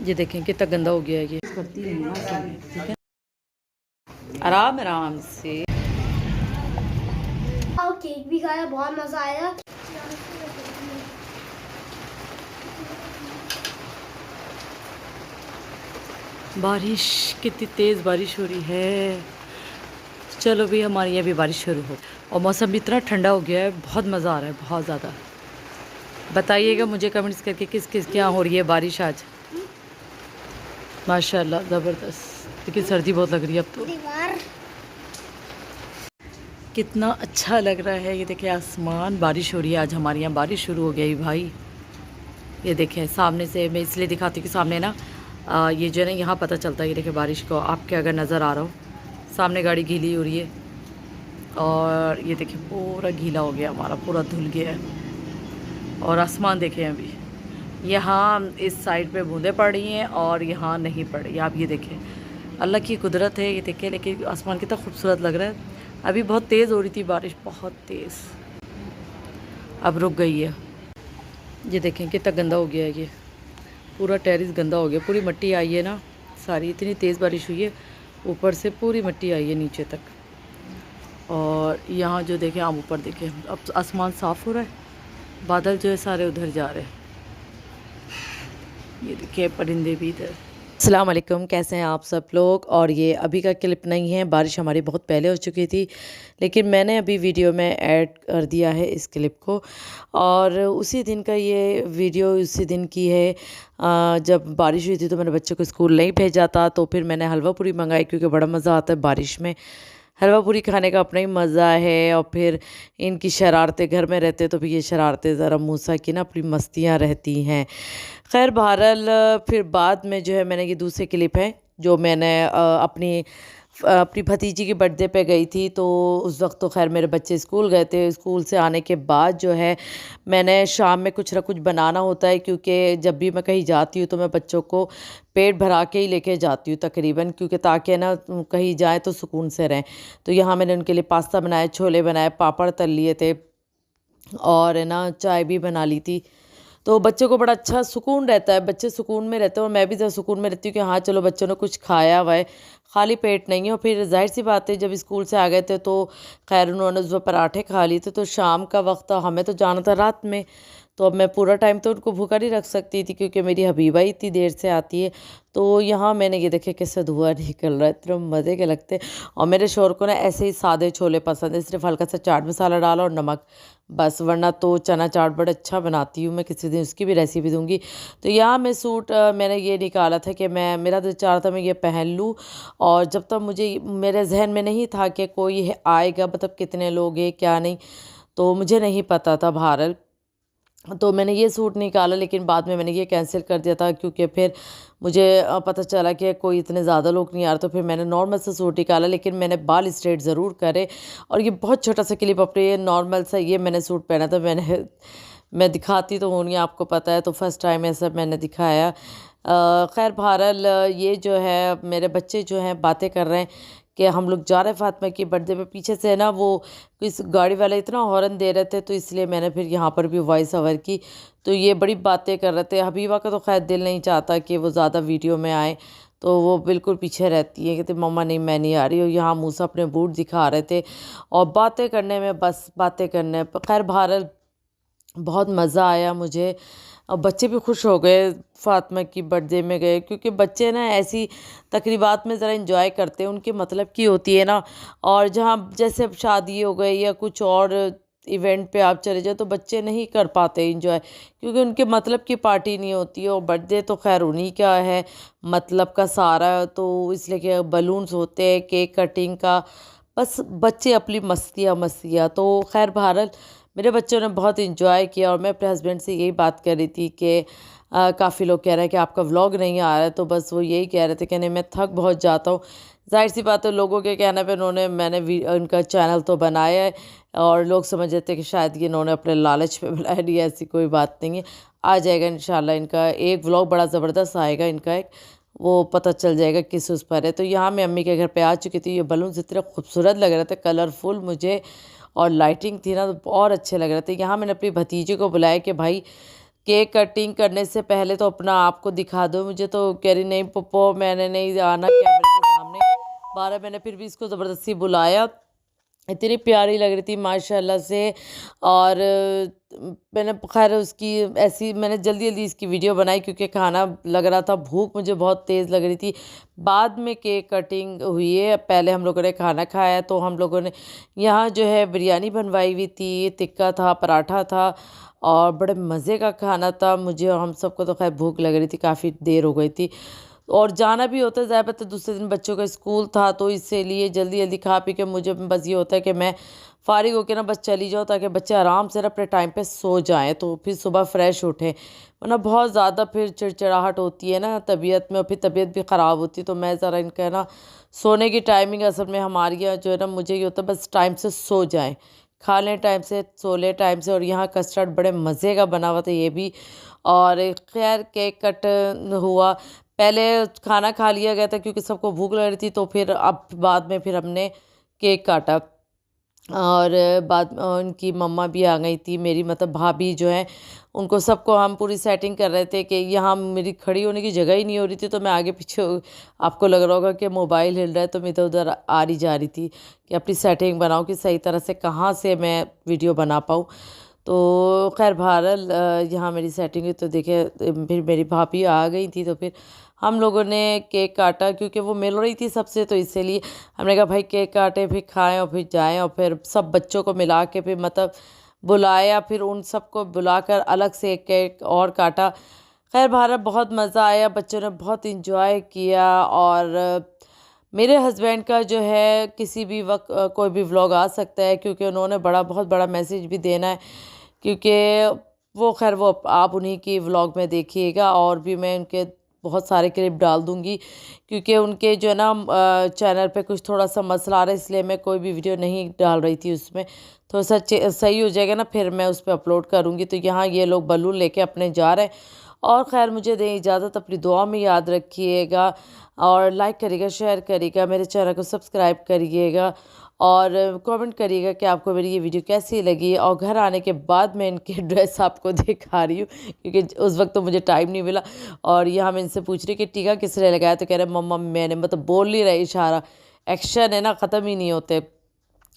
ये देखें कितना गंदा हो गया है ये। करती है ना ठीक है, आराम आराम से। केक भी खाया, बहुत मजा आया। बारिश, कितनी तेज़ बारिश हो रही है। चलो भी हमारे यहाँ भी बारिश शुरू हो, और मौसम भी इतना ठंडा हो गया है, बहुत मज़ा आ रहा है, बहुत ज़्यादा। बताइएगा मुझे कमेंट्स करके किस किस के यहाँ हो रही है बारिश आज। माशाल्लाह ज़बरदस्त, लेकिन सर्दी बहुत लग रही है अब तो। कितना अच्छा लग रहा है, ये देखें आसमान, बारिश हो रही है आज हमारे यहाँ, बारिश शुरू हो गई भाई। ये देखें सामने से, मैं इसलिए दिखाती हूँ कि सामने ना ये जो है ना यहाँ पता चलता है। ये देखें बारिश को, आपके अगर नज़र आ रहा हो, सामने गाड़ी गीली हो रही है, और ये देखें पूरा गीला हो गया हमारा, पूरा धुल गया है। और आसमान देखें अभी, यहाँ इस साइड पे बूंदें पड़ रही हैं और यहाँ नहीं पड़ रही। आप ये देखें, अल्लाह की कुदरत है ये देखें। लेकिन आसमान कितना खूबसूरत लग रहा है। अभी बहुत तेज़ हो रही थी बारिश, बहुत तेज़, अब रुक गई है। ये देखें कितना गंदा हो गया है ये, पूरा टेरिस गंदा हो गया, पूरी मिट्टी आई है ना सारी, इतनी तेज़ बारिश हुई है, ऊपर से पूरी मिट्टी आई है नीचे तक। और यहाँ जो देखें आप ऊपर देखें, अब आसमान साफ़ हो रहा है, बादल जो है सारे उधर जा रहे हैं। ये देखिए परिंदे भी इधर। अस्सलाम वालेकुम, कैसे हैं आप सब लोग। और ये अभी का क्लिप नहीं है, बारिश हमारी बहुत पहले हो चुकी थी, लेकिन मैंने अभी वीडियो में ऐड कर दिया है इस क्लिप को। और उसी दिन का ये वीडियो उसी दिन की है, जब बारिश हुई थी तो मैंने बच्चों को स्कूल नहीं भेजा था, तो फिर मैंने हलवा पूरी मंगाई, क्योंकि बड़ा मज़ा आता है बारिश में हलवा पूरी खाने का, अपना ही मज़ा है। और फिर इनकी शरारतें, घर में रहते तो भी ये शरारतें ज़रा मूसा की ना अपनी मस्तियाँ रहती हैं। खैर बहरहाल फिर बाद में जो है, मैंने ये दूसरी क्लिप है जो मैंने अपनी भतीजी की बर्थडे पे गई थी, तो उस वक्त तो खैर मेरे बच्चे स्कूल गए थे। स्कूल से आने के बाद जो है, मैंने शाम में कुछ ना कुछ बनाना होता है, क्योंकि जब भी मैं कहीं जाती हूँ तो मैं बच्चों को पेट भरा के ही लेके जाती हूँ तकरीबन, क्योंकि ताकि ना कहीं जाएँ तो सुकून से रहें। तो यहाँ मैंने उनके लिए पास्ता बनाया, छोले बनाए, पापड़ तल लिए थे, और है ना चाय भी बना ली थी। तो बच्चों को बड़ा अच्छा सुकून रहता है, बच्चे सुकून में रहते हैं, और मैं भी ज़रा सुकून में रहती हूँ कि हाँ चलो बच्चों ने कुछ खाया हुआ है, खाली पेट नहीं है। और फिर जाहिर सी बात है, जब स्कूल से आ गए थे तो खैर उन्होंने सुबह पराठे खा लिए थे, तो शाम का वक्त था, हमें तो जाना था रात में, तो अब मैं पूरा टाइम तो उनको भूखा नहीं रख सकती थी, क्योंकि मेरी हबीबा ही इतनी देर से आती है। तो यहाँ मैंने ये देखे कैसे धुआं निकल रहा है, इतने मज़े के लगते हैं। और मेरे शोहर को ना ऐसे ही सादे छोले पसंद है, सिर्फ हल्का सा चाट मसाला डाला और नमक बस, वरना तो चना चाट बड़ा अच्छा बनाती हूँ मैं, किसी दिन उसकी भी रेसिपी दूँगी। तो यहाँ मैं सूट मैंने ये निकाला था कि मेरा तो चाह था मैं ये पहन लूँ, और जब तक मुझे मेरे जहन में नहीं था कि कोई आएगा, मतलब कितने लोग हैं क्या नहीं, तो मुझे नहीं पता था बहरहाल, तो मैंने ये सूट निकाला। लेकिन बाद में मैंने ये कैंसिल कर दिया था, क्योंकि फिर मुझे पता चला कि कोई इतने ज़्यादा लोग नहीं आ रहे, तो फिर मैंने नॉर्मल सा सूट निकाला। लेकिन मैंने बाल स्ट्रेट ज़रूर करे, और ये बहुत छोटा सा क्लिप अपने ये नॉर्मल सा ये मैंने सूट पहना था। मैं दिखाती तो हूँ नहीं, आपको पता है, तो फर्स्ट टाइम ऐसा मैंने दिखाया। खैर बहरहाल ये जो है मेरे बच्चे जो हैं बातें कर रहे हैं कि हम लोग जा रहे हैं फ़ातिमा की बर्थडे पे। पीछे से ना वो इस गाड़ी वाले इतना हॉर्न दे रहे थे, तो इसलिए मैंने फिर यहाँ पर भी वॉइस ओवर की। तो ये बड़ी बातें कर रहे थे। हबीबा का तो खैर दिल नहीं चाहता कि वो ज़्यादा वीडियो में आए, तो वो बिल्कुल पीछे रहती है, कहते मम्मा नहीं मैं नहीं आ रही। और यहाँ मूसा अपने बूट दिखा रहे थे, और बातें करने में बस बातें करने। खैर बहरहाल बहुत मज़ा आया मुझे, और बच्चे भी खुश हो गए फ़ातिमा की बर्थडे में गए, क्योंकि बच्चे ना ऐसी तकरीबात में ज़रा इंजॉय करते हैं, उनके मतलब की होती है ना। और जहाँ जैसे अब शादी हो गई या कुछ और इवेंट पे आप चले जाओ, तो बच्चे नहीं कर पाते इंजॉय, क्योंकि उनके मतलब की पार्टी नहीं होती है। और बर्थडे तो खैर उन्हीं का है, मतलब का सारा, तो इसलिए कि बलून्स होते हैं, केक कटिंग का, बस बच्चे अपनी मस्तियाँ मस्तियाँ। तो खैर बहरहाल मेरे बच्चों ने बहुत इंजॉय किया। और मैं अपने हस्बैंड से यही बात कर रही थी कि काफ़ी लोग कह रहे हैं कि आपका व्लॉग नहीं आ रहा है, तो बस वो यही कह रहे थे कि नहीं मैं थक बहुत जाता हूँ। जाहिर सी बात है, लोगों के कहने पे मैंने उनका चैनल तो बनाया है, और लोग समझ जाते हैं कि शायद ये इन्होंने अपने लालच पे बनाया, नहीं ऐसी कोई बात नहीं है। आ जाएगा इंशाल्लाह, इनका एक व्लॉग बड़ा ज़बरदस्त आएगा, इनका एक, वो पता चल जाएगा किस उस पर है। तो यहाँ मैं अम्मी के घर पे आ चुकी थी। ये बलून्स इतने खूबसूरत लग रहे थे, कलरफुल मुझे, और लाइटिंग थी ना तो और अच्छे लग रहे थे। यहाँ मैंने अपनी भतीजे को बुलाया कि भाई केक कटिंग करने से पहले तो अपना आप को दिखा दो मुझे। तो कह रही नहीं पप्पो मैंने नहीं आना कैमरे के सामने। 12 मैंने फिर भी इसको ज़बरदस्ती बुलाया। इतनी प्यारी लग रही थी माशाल्लाह से। और मैंने खैर उसकी ऐसी मैंने जल्दी जल्दी इसकी वीडियो बनाई क्योंकि खाना लग रहा था, भूख मुझे बहुत तेज़ लग रही थी। बाद में केक कटिंग हुई है, पहले हम लोगों ने खाना खाया। तो हम लोगों ने यहाँ जो है बिरयानी बनवाई हुई थी, टिक्का था, पराठा था और बड़े मज़े का खाना था। मुझे और हम सबको तो खैर भूख लग रही थी, काफ़ी देर हो गई थी और जाना भी होता है ज़ाहिर बात है, दूसरे दिन बच्चों का स्कूल था। तो इसीलिए जल्दी जल्दी खा पी के मुझे बस ये होता है कि मैं फ़ारिग होकर ना बस चली जाऊँ ताकि बच्चे आराम से ना अपने टाइम पे सो जाएँ, तो फिर सुबह फ्रेश उठें। वरना बहुत ज़्यादा फिर चिड़चिड़ाहट होती है ना तबीयत में और फिर तबीयत भी ख़राब होती है। तो मैं ज़रा इनका ना सोने की टाइमिंग असल में हमारी यहाँ जो है ना, मुझे ये होता है बस टाइम से सो जाएँ, खा लें टाइम से, सो लें टाइम से। और यहाँ कस्टर्ड बड़े मज़े का बना हुआ था ये भी। और खैर केक कट हुआ, पहले खाना खा लिया गया था क्योंकि सबको भूख लग रही थी। तो फिर अब बाद में फिर हमने केक काटा और बाद उनकी मम्मा भी आ गई थी, मेरी मतलब भाभी जो है, उनको सबको हम पूरी सेटिंग कर रहे थे कि यहाँ मेरी खड़ी होने की जगह ही नहीं हो रही थी। तो मैं आगे पीछे आपको लग रहा होगा कि मोबाइल हिल रहा है, तो मैं इधर उधर आ रही जा रही थी कि अपनी सेटिंग बनाऊँ कि सही तरह से कहाँ से मैं वीडियो बना पाऊँ। तो खैर बहरहाल यहाँ मेरी सेटिंग हुई। तो देखिए फिर मेरी भाभी आ गई थी, तो फिर हम लोगों ने केक काटा क्योंकि वो मिल रही थी सबसे। तो इसीलिए हमने कहा भाई केक काटे फिर खाएं और फिर जाएं। और फिर सब बच्चों को मिला के फिर मतलब बुलाया, फिर उन सबको बुलाकर अलग से एक केक और काटा। खैर बहरहाल बहुत मज़ा आया, बच्चों ने बहुत इंजॉय किया। और मेरे हस्बैंड का जो है किसी भी वक्त कोई भी व्लॉग आ सकता है क्योंकि उन्होंने बहुत बड़ा मैसेज भी देना है। क्योंकि वो खैर वो आप उन्हीं की व्लॉग में देखिएगा और भी मैं उनके बहुत सारे क्लिप डाल दूँगी क्योंकि उनके जो है ना चैनल पे कुछ थोड़ा सा मसला आ रहा है, इसलिए मैं कोई भी वीडियो नहीं डाल रही थी उसमें। थोड़ा सा सही हो जाएगा ना फिर मैं उस पर अपलोड करूँगी। तो यहाँ ये लोग बलून लेके अपने जा रहे हैं। और खैर मुझे दें इजाज़त, अपनी दुआ में याद रखिएगा और लाइक करिएगा, शेयर करिएगा, मेरे चैनल को सब्सक्राइब करिएगा और कमेंट करिएगा कि आपको मेरी ये वीडियो कैसी लगी। और घर आने के बाद मैं इनके ड्रेस आपको दिखा रही हूँ क्योंकि उस वक्त तो मुझे टाइम नहीं मिला। और यहाँ मैं इनसे पूछ रही कि टीका किसने लगाया, तो कह रहे मम्मा मैंने, मतलब बोल नहीं रही, इशारा, एक्शन है ना, ख़त्म ही नहीं होते।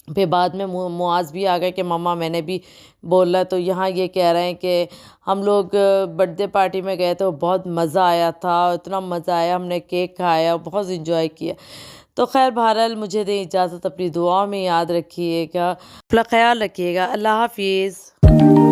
फिर बाद में मुआज़ भी आ गए कि मम्मा मैंने भी बोला। तो यहाँ ये कह रहे हैं कि हम लोग बर्थडे पार्टी में गए तो बहुत मज़ा आया था, इतना मज़ा आया, हमने केक खाया, बहुत इन्जॉय किया। तो खैर बहरहाल मुझे दें इजाज़त, अपनी दुआ में याद रखिएगा, अपना ख्याल रखिएगा। अल्लाह हाफिज़।